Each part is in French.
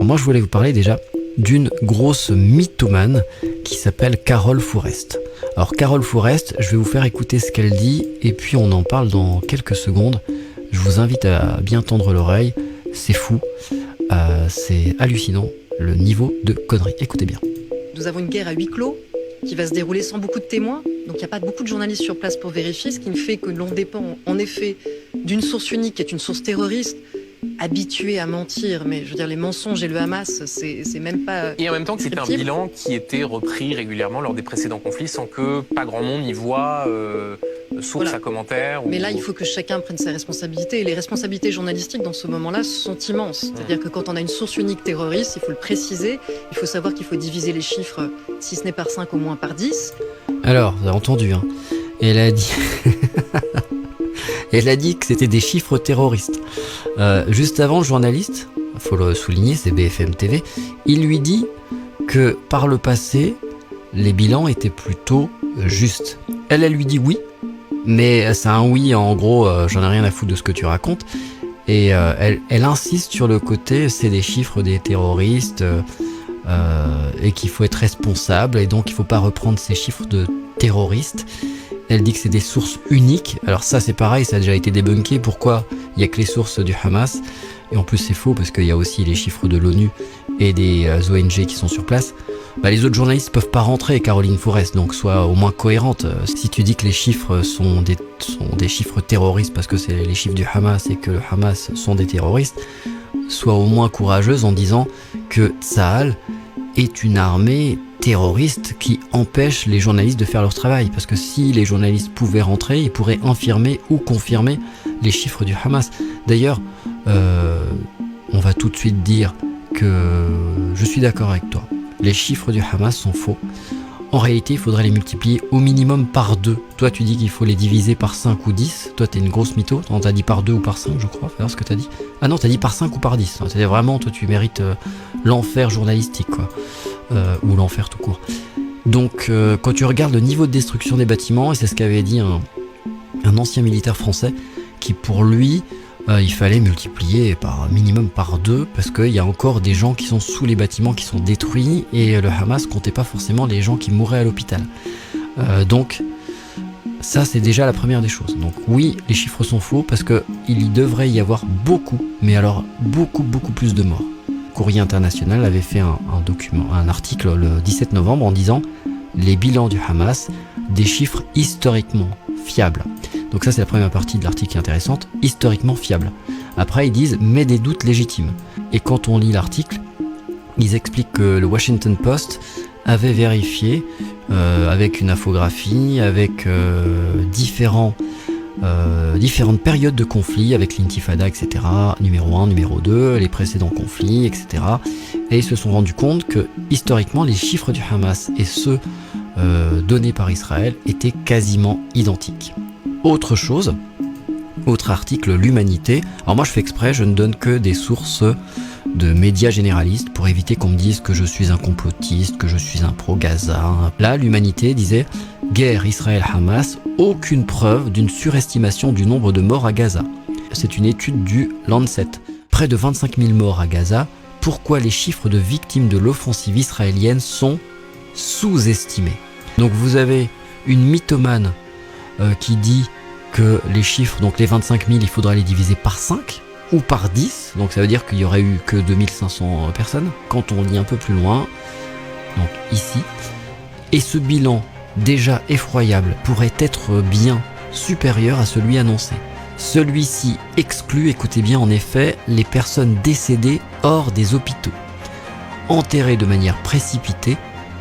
Moi, je voulais vous parler déjà d'une grosse mythomane qui s'appelle Carole Fourest. Alors, Carole Fourest, je vais vous faire écouter ce qu'elle dit et puis on en parle dans quelques secondes. Je vous invite à bien tendre l'oreille, c'est fou, c'est hallucinant le niveau de conneries. Écoutez bien. Nous avons une guerre à huis clos qui va se dérouler sans beaucoup de témoins, donc il n'y a pas beaucoup de journalistes sur place pour vérifier, ce qui ne fait que l'on dépend en effet d'une source unique qui est une source terroriste, habituée à mentir, mais je veux dire les mensonges et le Hamas, c'est même pas... Et en même temps que c'était un bilan qui était repris régulièrement lors des précédents conflits sans que pas grand monde y voit source à commentaires. Mais là, il faut que chacun prenne ses responsabilités. Et les responsabilités journalistiques dans ce moment-là sont immenses. C'est-à-dire que quand on a une source unique terroriste, il faut le préciser, il faut savoir qu'il faut diviser les chiffres, si ce n'est par 5, au moins par 10. Alors, vous avez entendu, hein. Elle a dit... Elle a dit que c'était des chiffres terroristes. Juste avant, le journaliste, il faut le souligner, c'est BFM TV, il lui dit que par le passé, les bilans étaient plutôt justes. Elle lui dit oui, mais c'est un oui, en gros, j'en ai rien à foutre de ce que tu racontes. Et elle insiste sur le côté, c'est des chiffres des terroristes, et qu'il faut être responsable, et donc il ne faut pas reprendre ces chiffres de terroristes. Elle dit que c'est des sources uniques. Alors ça c'est pareil, ça a déjà été débunké. Pourquoi il n'y a que les sources du Hamas? Et en plus c'est faux parce qu'il y a aussi les chiffres de l'ONU et des ONG qui sont sur place. Les autres journalistes peuvent pas rentrer, Caroline Fourest, donc sois au moins cohérente. Si tu dis que les chiffres sont des chiffres terroristes parce que c'est les chiffres du Hamas et que le Hamas sont des terroristes, sois au moins courageuse en disant que Tsahal est une armée terroriste qui empêche les journalistes de faire leur travail. Parce que si les journalistes pouvaient rentrer, ils pourraient infirmer ou confirmer les chiffres du Hamas. D'ailleurs, on va tout de suite dire que je suis d'accord avec toi. Les chiffres du Hamas sont faux. En réalité, il faudrait les multiplier au minimum par 2. Toi, tu dis qu'il faut les diviser par 5 ou 10. Toi, t'es une grosse mytho. On t'a dit par 2 ou par 5, je crois. Faut voir ce que t'as dit. Ah non, t'as dit par 5 ou par 10. C'est vraiment, toi, tu mérites l'enfer journalistique, quoi. Ou l'enfer tout court. Donc, quand tu regardes le niveau de destruction des bâtiments, et c'est ce qu'avait dit un ancien militaire français, qui pour lui, il fallait multiplier minimum par 2 parce qu'il y a encore des gens qui sont sous les bâtiments qui sont détruits et le Hamas comptait pas forcément les gens qui mouraient à l'hôpital. Donc ça c'est déjà la première des choses. Donc oui, les chiffres sont faux parce qu'il devrait y avoir beaucoup, mais alors beaucoup plus de morts. Courrier International avait fait un article le 17 novembre en disant les bilans du Hamas, des chiffres historiquement fiables. Donc ça c'est la première partie de l'article qui est intéressante, historiquement fiable. Après ils disent mais des doutes légitimes. Et quand on lit l'article, ils expliquent que le Washington Post avait vérifié avec une infographie, avec différentes périodes de conflits, avec l'intifada, etc. Numéro 1, numéro 2, les précédents conflits, etc. Et ils se sont rendus compte que historiquement les chiffres du Hamas et ceux donnés par Israël étaient quasiment identiques. Autre chose, autre article, l'Humanité. Alors moi je fais exprès, je ne donne que des sources de médias généralistes pour éviter qu'on me dise que je suis un complotiste, que je suis un pro-Gaza. Là, l'Humanité disait « Guerre Israël-Hamas, aucune preuve d'une surestimation du nombre de morts à Gaza ». C'est une étude du Lancet. Près de 25 000 morts à Gaza. Pourquoi les chiffres de victimes de l'offensive israélienne sont sous-estimés? Donc vous avez une mythomane qui dit que les chiffres, donc les 25 000, il faudra les diviser par 5 ou par 10, donc ça veut dire qu'il y aurait eu que 2500 personnes, quand on lit un peu plus loin, donc ici, et ce bilan déjà effroyable pourrait être bien supérieur à celui annoncé. Celui-ci exclut, écoutez bien en effet, les personnes décédées hors des hôpitaux, enterrées de manière précipitée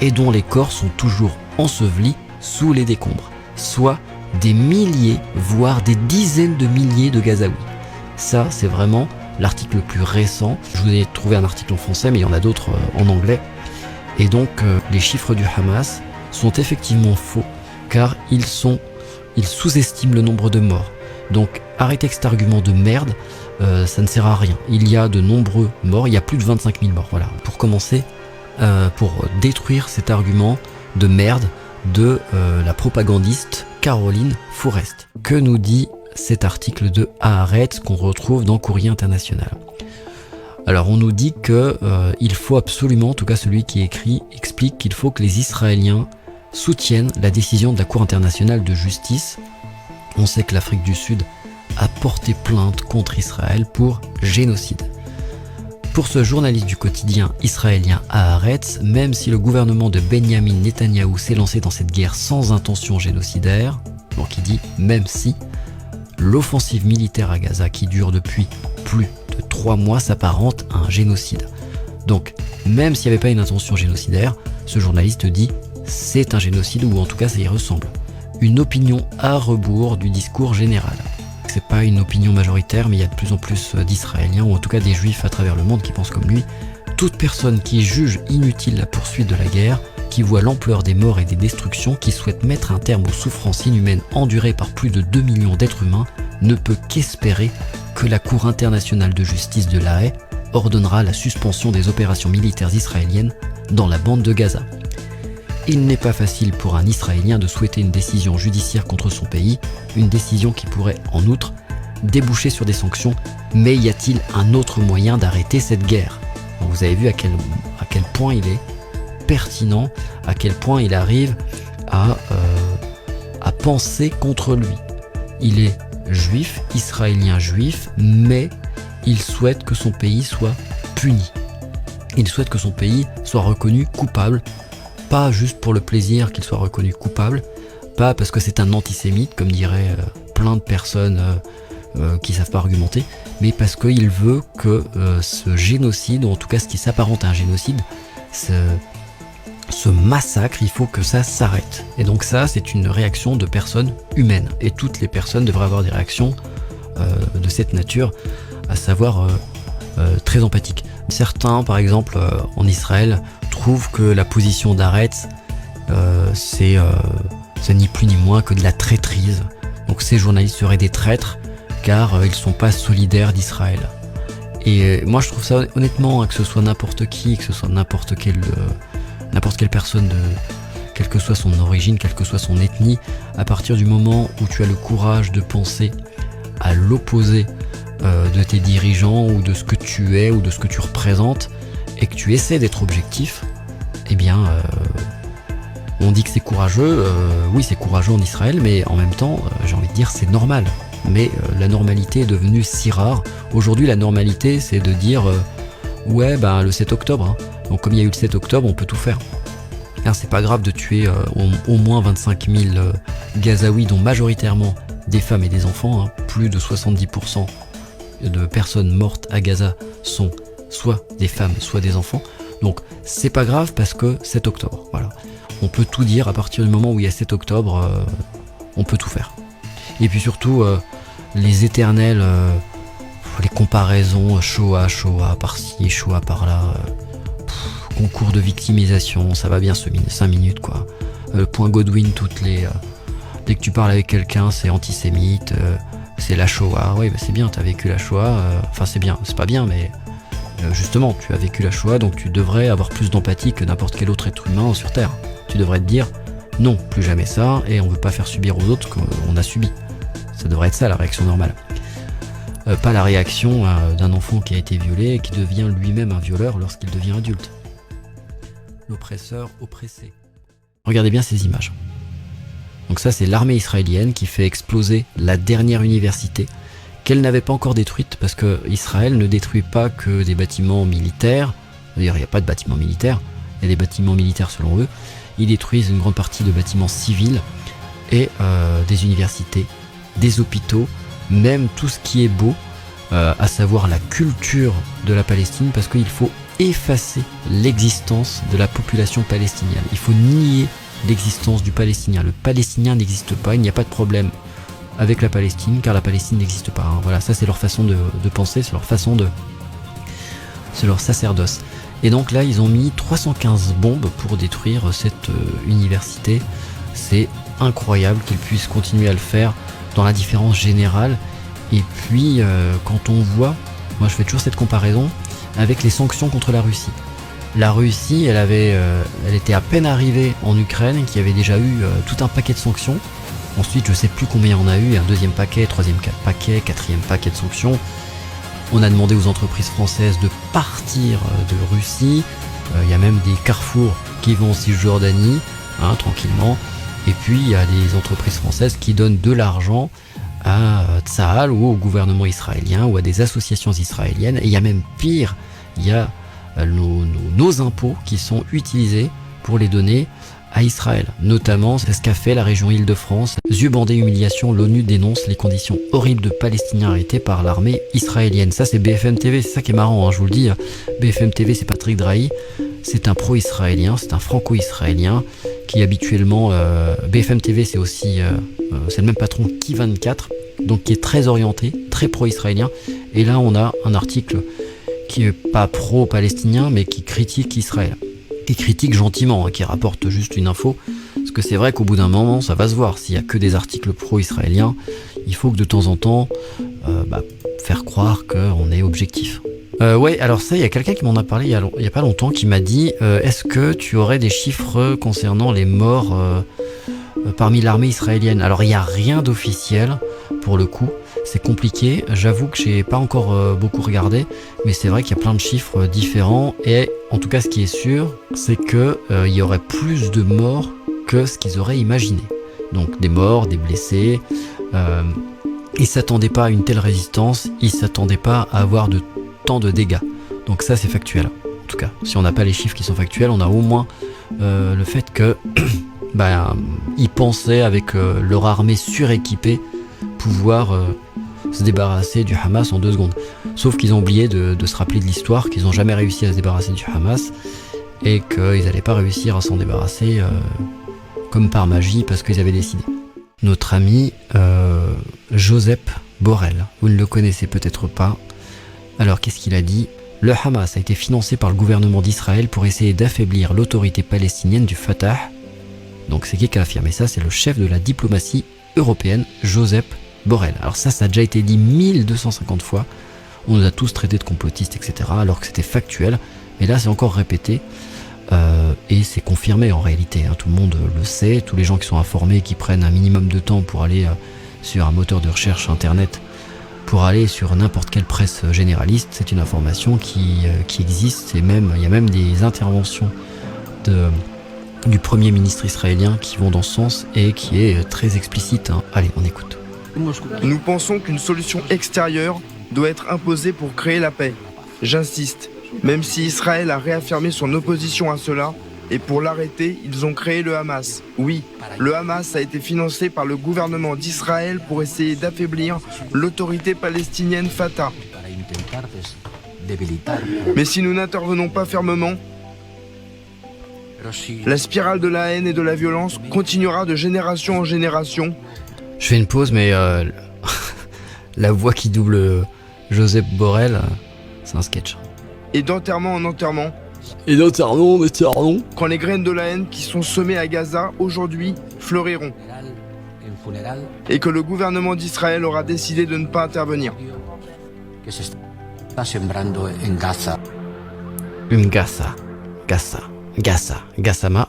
et dont les corps sont toujours ensevelis sous les décombres, soit des milliers, voire des dizaines de milliers de Gazaouis. Ça, c'est vraiment l'article le plus récent. Je vous ai trouvé un article en français, mais il y en a d'autres en anglais. Et donc, les chiffres du Hamas sont effectivement faux, car ils sous-estiment le nombre de morts. Donc, arrêtez avec cet argument de merde, ça ne sert à rien. Il y a de nombreux morts, il y a plus de 25 000 morts. Voilà, pour commencer, pour détruire cet argument de merde de la propagandiste Caroline Fourest. Que nous dit cet article de Haaretz qu'on retrouve dans Courrier International? Alors on nous dit que il faut absolument, en tout cas celui qui écrit, explique qu'il faut que les Israéliens soutiennent la décision de la Cour internationale de justice. On sait que l'Afrique du Sud a porté plainte contre Israël pour génocide. Pour ce journaliste du quotidien israélien Haaretz, même si le gouvernement de Benyamin Netanyahou s'est lancé dans cette guerre sans intention génocidaire, donc il dit même si, l'offensive militaire à Gaza qui dure depuis plus de 3 mois s'apparente à un génocide. Donc même s'il n'y avait pas une intention génocidaire, ce journaliste dit c'est un génocide ou en tout cas ça y ressemble. Une opinion à rebours du discours général. C'est pas une opinion majoritaire, mais il y a de plus en plus d'Israéliens, ou en tout cas des Juifs à travers le monde qui pensent comme lui. Toute personne qui juge inutile la poursuite de la guerre, qui voit l'ampleur des morts et des destructions, qui souhaite mettre un terme aux souffrances inhumaines endurées par plus de 2 millions d'êtres humains, ne peut qu'espérer que la Cour internationale de justice de La Haye ordonnera la suspension des opérations militaires israéliennes dans la bande de Gaza. Il n'est pas facile pour un Israélien de souhaiter une décision judiciaire contre son pays, une décision qui pourrait, en outre, déboucher sur des sanctions, mais y a-t-il un autre moyen d'arrêter cette guerre ? Donc vous avez vu à quel point il est pertinent, à quel point il arrive à penser contre lui. Il est juif, israélien juif, mais il souhaite que son pays soit puni. Il souhaite que son pays soit reconnu coupable, pas juste pour le plaisir qu'il soit reconnu coupable, pas parce que c'est un antisémite, comme diraient plein de personnes qui savent pas argumenter, mais parce qu'il veut que ce génocide, ou en tout cas ce qui s'apparente à un génocide, ce massacre, il faut que ça s'arrête. Et donc ça, c'est une réaction de personnes humaines. Et toutes les personnes devraient avoir des réactions de cette nature, à savoir très empathiques. Certains, par exemple, en Israël, trouvent que la position d'Haaretz, c'est ni plus ni moins que de la traîtrise. Donc ces journalistes seraient des traîtres, car ils ne sont pas solidaires d'Israël. Et moi, je trouve ça, honnêtement, que ce soit n'importe qui, que ce soit n'importe quelle personne, quelle que soit son origine, quelle que soit son ethnie, à partir du moment où tu as le courage de penser à l'opposé de tes dirigeants ou de ce que tu es ou de ce que tu représentes et que tu essaies d'être objectif, eh bien on dit que c'est courageux, oui c'est courageux en Israël, mais en même temps j'ai envie de dire c'est normal. Mais la normalité est devenue si rare. Aujourd'hui la normalité c'est de dire ouais ben le 7 octobre, hein. Donc comme il y a eu le 7 octobre on peut tout faire. Alors, c'est pas grave de tuer au moins 25 000 Gazaouis, dont majoritairement des femmes et des enfants, hein. Plus de 70% de personnes mortes à Gaza sont soit des femmes, soit des enfants. Donc c'est pas grave parce que 7 octobre, voilà. On peut tout dire à partir du moment où il y a 7 octobre, on peut tout faire. Et puis surtout, les éternels, les comparaisons, Shoah par-ci, Shoah par-là, concours de victimisation, ça va bien 5 minutes quoi. Point Godwin, dès que tu parles avec quelqu'un, c'est antisémite, c'est la Shoah. Oui, bah c'est bien, t'as vécu la Shoah. Enfin, c'est bien, c'est pas bien, mais justement, tu as vécu la Shoah, donc tu devrais avoir plus d'empathie que n'importe quel autre être humain sur Terre. Tu devrais te dire, non, plus jamais ça, et on veut pas faire subir aux autres ce qu'on a subi. Ça devrait être ça la réaction normale. Pas la réaction d'un enfant qui a été violé et qui devient lui-même un violeur lorsqu'il devient adulte. L'oppresseur oppressé. Regardez bien ces images. Donc ça, c'est l'armée israélienne qui fait exploser la dernière université qu'elle n'avait pas encore détruite, parce que Israël ne détruit pas que des bâtiments militaires. D'ailleurs, il n'y a pas de bâtiments militaires, il y a des bâtiments militaires selon eux. Ils détruisent une grande partie de bâtiments civils et des universités, des hôpitaux, même tout ce qui est beau, à savoir la culture de la Palestine, parce qu'il faut effacer l'existence de la population palestinienne. Il faut nier l'existence du Palestinien. Le Palestinien n'existe pas, il n'y a pas de problème avec la Palestine, car la Palestine n'existe pas. Hein. Voilà, ça c'est leur façon de penser, c'est leur sacerdoce. Et donc là, ils ont mis 315 bombes pour détruire cette université. C'est incroyable qu'ils puissent continuer à le faire dans l'indifférence générale. Et puis, quand on voit, moi je fais toujours cette comparaison avec les sanctions contre la Russie. La Russie, elle était à peine arrivée en Ukraine, qui avait déjà eu tout un paquet de sanctions. Ensuite, je sais plus combien on a eu, un deuxième paquet, troisième paquet, quatrième paquet de sanctions. On a demandé aux entreprises françaises de partir de Russie. Il y a même des carrefours qui vont en Cisjordanie, tranquillement. Et puis il y a des entreprises françaises qui donnent de l'argent à Tsahal ou au gouvernement israélien ou à des associations israéliennes. Et il y a même pire, il y a nos impôts qui sont utilisés pour les donner à Israël. Notamment, c'est ce qu'a fait la région Île-de-France. Yeux bandés, humiliation, l'ONU dénonce les conditions horribles de Palestiniens arrêtés par l'armée israélienne. Ça, c'est BFM TV, c'est ça qui est marrant, je vous le dis. BFM TV, c'est Patrick Drahi, c'est un pro-israélien, c'est un franco-israélien qui habituellement... BFM TV, c'est aussi... c'est le même patron qu'I24, donc qui est très orienté, très pro-israélien. Et là, on a un article qui est pas pro-palestinien, mais qui critique Israël. Qui critique gentiment, qui rapporte juste une info, parce que c'est vrai qu'au bout d'un moment, ça va se voir. S'il y a que des articles pro-israéliens, il faut que de temps en temps, faire croire qu'on est objectif. Ouais, alors ça, il y a quelqu'un qui m'en a parlé il y a pas longtemps, qui m'a dit est-ce que tu aurais des chiffres concernant les morts parmi l'armée israélienne? Alors il n'y a rien d'officiel pour le coup. C'est compliqué, j'avoue que j'ai pas encore beaucoup regardé, mais c'est vrai qu'il y a plein de chiffres différents et en tout cas ce qui est sûr, c'est que il y aurait plus de morts que ce qu'ils auraient imaginé. Donc des morts, des blessés, ils s'attendaient pas à une telle résistance, ils s'attendaient pas à avoir de tant de dégâts. Donc ça c'est factuel. En tout cas, si on n'a pas les chiffres qui sont factuels, on a au moins le fait que ils pensaient avec leur armée suréquipée pouvoir se débarrasser du Hamas en 2 secondes. Sauf qu'ils ont oublié de se rappeler de l'histoire, qu'ils n'ont jamais réussi à se débarrasser du Hamas et qu'ils n'allaient pas réussir à s'en débarrasser comme par magie parce qu'ils avaient décidé. Notre ami Josep Borrell, vous ne le connaissez peut-être pas. Alors qu'est-ce qu'il a dit ? Le Hamas a été financé par le gouvernement d'Israël pour essayer d'affaiblir l'autorité palestinienne du Fatah. Donc c'est qui a affirmé ça ? C'est le chef de la diplomatie européenne, Josep Borrell. Alors ça a déjà été dit 1250 fois. On nous a tous traités de complotistes, etc. Alors que c'était factuel. Mais là, c'est encore répété. Et c'est confirmé en réalité. Tout le monde le sait. Tous les gens qui sont informés, qui prennent un minimum de temps pour aller sur un moteur de recherche internet, pour aller sur n'importe quelle presse généraliste, c'est une information qui existe. Et même, il y a même des interventions du Premier ministre israélien qui vont dans ce sens et qui est très explicite. Allez, on écoute. Nous pensons qu'une solution extérieure doit être imposée pour créer la paix. J'insiste, même si Israël a réaffirmé son opposition à cela, et pour l'arrêter, ils ont créé le Hamas. Oui, le Hamas a été financé par le gouvernement d'Israël pour essayer d'affaiblir l'autorité palestinienne Fatah. Mais si nous n'intervenons pas fermement, la spirale de la haine et de la violence continuera de génération en génération. Je fais une pause, mais la voix qui double Josep Borrell, c'est un sketch. Et d'enterrement en enterrement. Et d'enterrement en enterrement. Quand les graines de la haine qui sont semées à Gaza, aujourd'hui, fleuriront. Et que le gouvernement d'Israël aura décidé de ne pas intervenir. Gaza, Gassama.